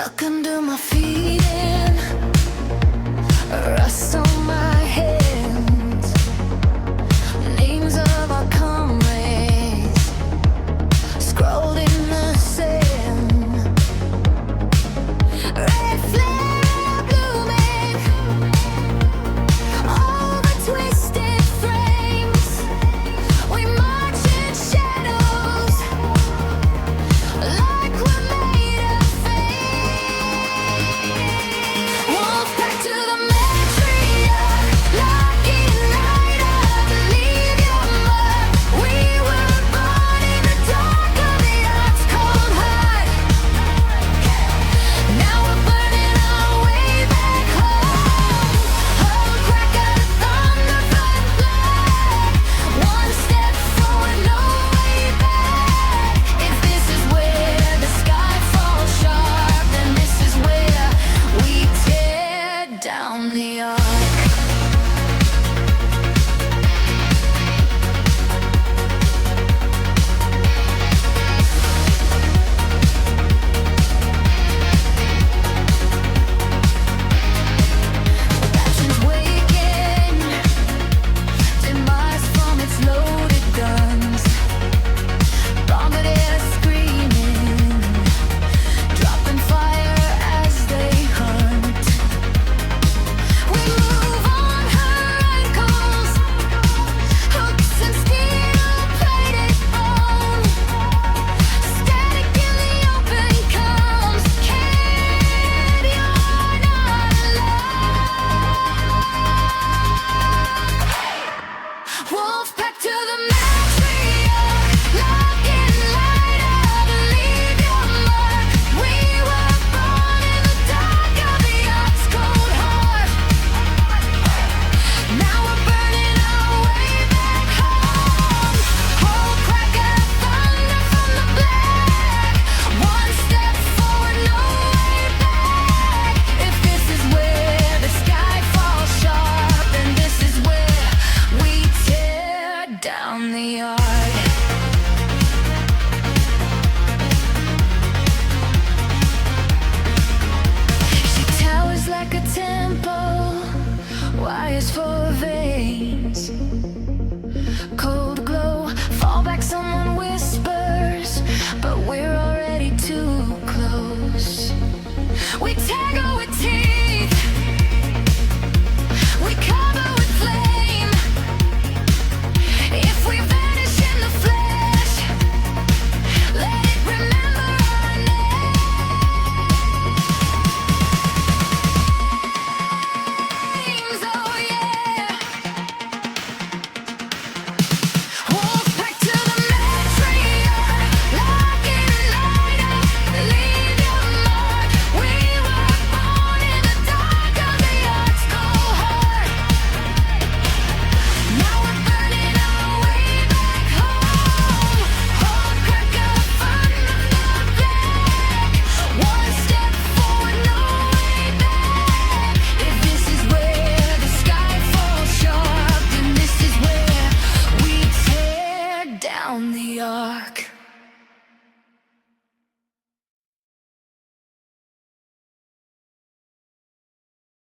Stuck under my feet and rust on my hands. Names of our comrades scrawled in the sand. Red flare blooming over twisted frames. We march in shadows like we're made of fate. Wolf back to the Matriarch, locking night up, leave your mark. We were born in the dark of the earth's cold heart. Now we're burning our way back home. Oh, crack of thunder, but blood. One step forward, no way back. If this is where the sky falls sharp, then this is where we tear down the ark. Factions waking, demise from its loaded guns. Bombardier screaming, dropping fire as they hunt. We move on her ankles, hooks and steel-plated bone. Static in the open comes, kid, you're not alone. Wolf pack to